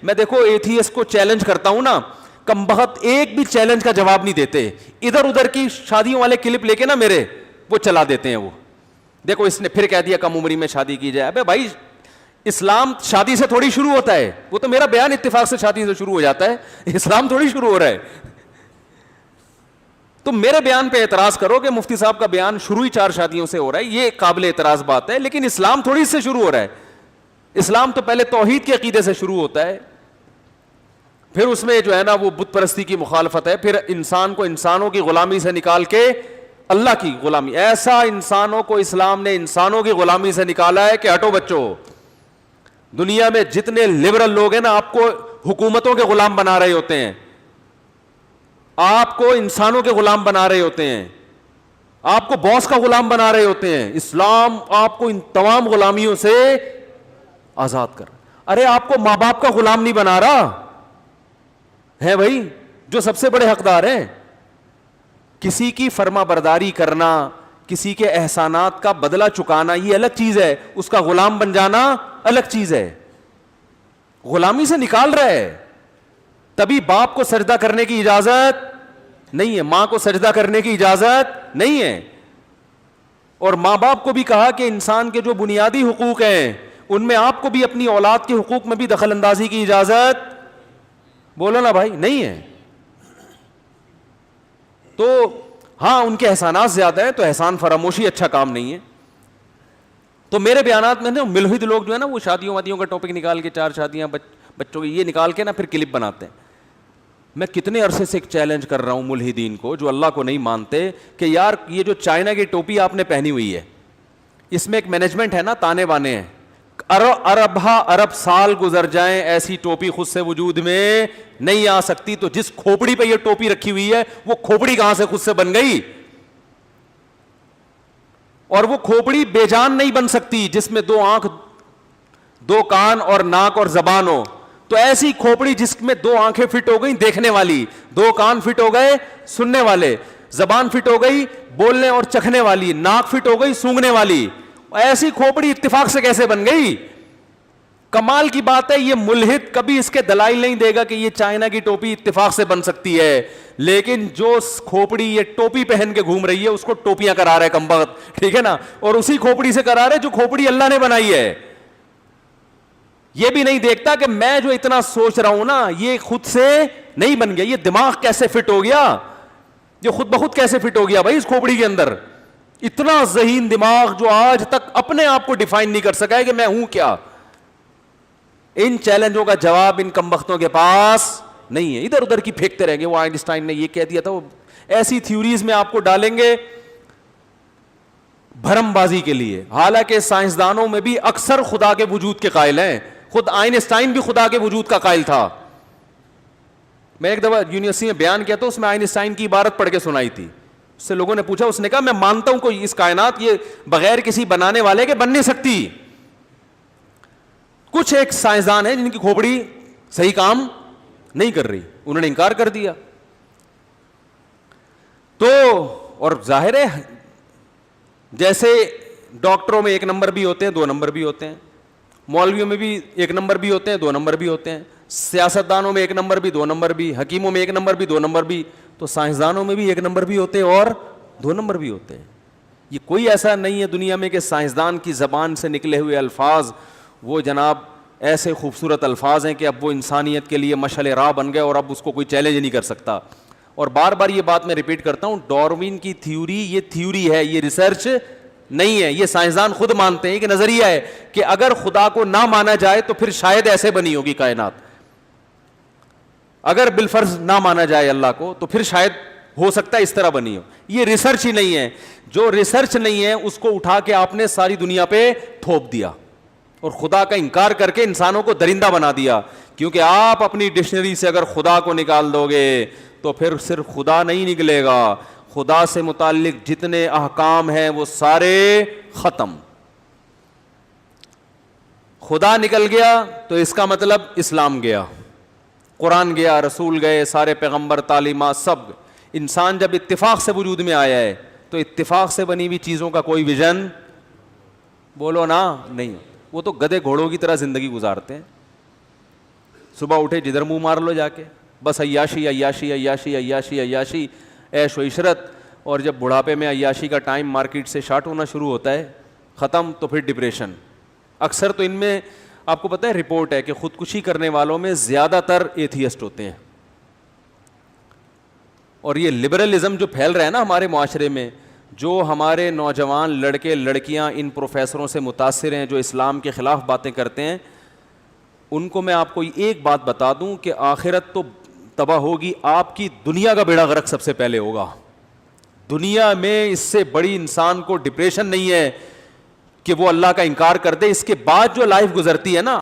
میں دیکھو ایتھیسٹ کو چیلنج کرتا ہوں نا, کمبخت ایک بھی چیلنج کا جواب نہیں دیتے, ادھر ادھر کی شادیوں والے کلپ لے کے نا میرے وہ چلا دیتے ہیں. وہ دیکھو اس نے پھر کہہ دیا کم عمری میں شادی کی جائے. ابے بھائی اسلام شادی سے تھوڑی شروع ہوتا ہے, وہ تو میرا بیان اتفاق سے شادی سے شروع ہو جاتا ہے, اسلام تھوڑی شروع ہو رہا ہے. تم میرے بیان پہ اعتراض کرو کہ مفتی صاحب کا بیان شروع ہی 4 شادیوں سے ہو رہا ہے, یہ قابل اعتراض بات ہے, لیکن اسلام تھوڑی سے شروع ہو رہا ہے. اسلام تو پہلے توحید کے عقیدے سے شروع ہوتا ہے, پھر اس میں جو ہے نا وہ بت پرستی کی مخالفت ہے, پھر انسان کو انسانوں کی غلامی سے نکال کے اللہ کی غلامی. ایسا انسانوں کو اسلام نے انسانوں کی غلامی سے نکالا ہے کہ ہٹو بچوں, دنیا میں جتنے لبرل لوگ ہیں نا آپ کو حکومتوں کے غلام بنا رہے ہوتے ہیں, آپ کو انسانوں کے غلام بنا رہے ہوتے ہیں, آپ کو باس کا غلام بنا رہے ہوتے ہیں. اسلام آپ کو ان تمام غلامیوں سے آزاد کر. ارے آپ کو ماں باپ کا غلام نہیں بنا رہا ہے بھائی, جو سب سے بڑے حقدار ہیں. کسی کی فرما برداری کرنا, کسی کے احسانات کا بدلہ چکانا یہ الگ چیز ہے, اس کا غلام بن جانا الگ چیز ہے. غلامی سے نکال رہا ہے. تبھی باپ کو سجدہ کرنے کی اجازت نہیں ہے, ماں کو سجدہ کرنے کی اجازت نہیں ہے. اور ماں باپ کو بھی کہا کہ انسان کے جو بنیادی حقوق ہیں ان میں آپ کو بھی اپنی اولاد کے حقوق میں بھی دخل اندازی کی اجازت, بولو نا بھائی, نہیں ہے. تو ہاں ان کے احسانات زیادہ ہیں, تو احسان فراموشی اچھا کام نہیں ہے. تو میرے بیانات میں نا ملحد لوگ جو ہے نا وہ شادیوں وادیوں کا ٹاپک نکال کے 4 شادیاں بچوں کی یہ نکال کے نا پھر کلپ بناتے ہیں. میں کتنے عرصے سے ایک چیلنج کر رہا ہوں ملحدین کو جو اللہ کو نہیں مانتے کہ یار یہ جو چائنا کی ٹوپی آپ نے پہنی ہوئی ہے اس میں ایک مینجمنٹ ہے نا, تانے بانے ہیں, ارب سال گزر جائیں ایسی ٹوپی خود سے وجود میں نہیں آ سکتی. تو جس کھوپڑی پہ یہ ٹوپی رکھی ہوئی ہے وہ کھوپڑی کہاں سے خود سے بن گئی, اور وہ کھوپڑی بے جان نہیں بن سکتی جس میں 2 آنکھ 2 کان اور ناک اور زبان ہو. تو ایسی کھوپڑی جس میں 2 آنکھیں فٹ ہو گئی دیکھنے والی, 2 کان فٹ ہو گئے سننے والے, زبان فٹ ہو گئی بولنے اور چکھنے والی, ناک فٹ ہو گئی سونگھنے والی, ایسی کھوپڑی اتفاق سے کیسے بن گئی؟ کمال کی بات ہے, یہ ملحد کبھی اس کے دلائل نہیں دے گا کہ یہ چائنا کی ٹوپی اتفاق سے بن سکتی ہے, لیکن جو کھوپڑی یہ ٹوپی پہن کے گھوم رہی ہے اس کو ٹوپیاں کرا رہا ہے کمبخت, ٹھیک ہے نا, اور اسی کھوپڑی سے کرا رہا ہے جو کھوپڑی اللہ نے بنائی ہے. یہ بھی نہیں دیکھتا کہ میں جو اتنا سوچ رہا ہوں نا یہ خود سے نہیں بن گیا, یہ دماغ کیسے فٹ ہو گیا, یہ خود بخود کیسے فٹ ہو گیا بھائی اس کھوپڑی کے اندر. اتنا ذہین دماغ جو آج تک اپنے آپ کو ڈیفائن نہیں کر سکا ہے کہ میں ہوں کیا. ان چیلنجوں کا جواب ان کمبختوں کے پاس نہیں ہے, ادھر ادھر کی پھینکتے رہیں گے. وہ آئنسٹائن نے یہ کہہ دیا تھا, وہ ایسی تھیوریز میں آپ کو ڈالیں گے بھرم بازی کے لیے. حالانکہ سائنسدانوں میں بھی اکثر خدا کے وجود کے قائل ہیں, خود آئنسٹائن بھی خدا کے وجود کا قائل تھا. میں ایک دفعہ یونیورسٹی میں بیان کیا تو اس میں آئنسٹائن کی عبارت پڑھ کے سنائی تھی. اس سے لوگوں نے پوچھا, اس نے کہا میں مانتا ہوں کوئی اس کائنات یہ بغیر کسی بنانے والے کے بن نہیں سکتی. کچھ ایک سائنسدان ہیں جن کی کھوپڑی صحیح کام نہیں کر رہی, انہوں نے انکار کر دیا. تو اور ظاہر ہے جیسے ڈاکٹروں میں 1 نمبر بھی ہوتے ہیں 2 نمبر بھی ہوتے ہیں, مولویوں میں بھی 1 نمبر بھی ہوتے ہیں 2 نمبر بھی ہوتے ہیں, سیاستدانوں میں 1 نمبر بھی 2 نمبر بھی, حکیموں میں 1 نمبر بھی 2 نمبر بھی, تو سائنسدانوں میں بھی 1 نمبر بھی ہوتے ہیں اور 2 نمبر بھی ہوتے ہیں. یہ کوئی ایسا نہیں ہے دنیا میں کہ سائنسدان کی زبان سے نکلے ہوئے الفاظ وہ جناب ایسے خوبصورت الفاظ ہیں کہ اب وہ انسانیت کے لیے مشعل راہ بن گئے اور اب اس کو کوئی چیلنج نہیں کر سکتا. اور بار بار یہ بات میں ریپیٹ کرتا ہوں, ڈاروین کی تھیوری یہ تھیوری ہے, یہ ریسرچ نہیں ہے. یہ سائنسدان خود مانتے ہیں کہ نظریہ ہے کہ اگر خدا کو نہ مانا جائے تو پھر شاید ایسے بنی ہوگی کائنات. اگر بالفرض نہ مانا جائے اللہ کو تو پھر شاید ہو سکتا ہے اس طرح بنی ہو. یہ ریسرچ ہی نہیں ہے. جو ریسرچ نہیں ہے اس کو اٹھا کے آپ نے ساری دنیا پہ تھوپ دیا اور خدا کا انکار کر کے انسانوں کو درندہ بنا دیا. کیونکہ آپ اپنی ڈکشنری سے اگر خدا کو نکال دو گے تو پھر صرف خدا نہیں نکلے گا, خدا سے متعلق جتنے احکام ہیں وہ سارے ختم. خدا نکل گیا تو اس کا مطلب اسلام گیا, قرآن گیا, رسول گئے, سارے پیغمبر, تعلیمات سب. انسان جب اتفاق سے وجود میں آیا ہے تو اتفاق سے بنی ہوئی چیزوں کا کوئی ویژن بولو نا نہیں. وہ تو گدھے گھوڑوں کی طرح زندگی گزارتے ہیں. صبح اٹھے جدھر منہ مار لو جا کے, بس عیاشی عیاشی عیاشی عیاشی عیاشی, عیش و عشرت. اور جب بڑھاپے میں عیاشی کا ٹائم مارکیٹ سے شارٹ ہونا شروع ہوتا ہے, ختم, تو پھر ڈپریشن. اکثر تو ان میں آپ کو پتہ ہے رپورٹ ہے کہ خودکشی کرنے والوں میں زیادہ تر ایتھیسٹ ہوتے ہیں. اور یہ لبرلزم جو پھیل رہا ہے نا ہمارے معاشرے میں, جو ہمارے نوجوان لڑکے لڑکیاں ان پروفیسروں سے متاثر ہیں جو اسلام کے خلاف باتیں کرتے ہیں, ان کو میں آپ کو ایک بات بتا دوں کہ آخرت تو تباہ ہوگی, آپ کی دنیا کا بیڑا غرق سب سے پہلے ہوگا. دنیا میں اس سے بڑی انسان کو ڈپریشن نہیں ہے کہ وہ اللہ کا انکار کر دے. اس کے بعد جو لائف گزرتی ہے نا,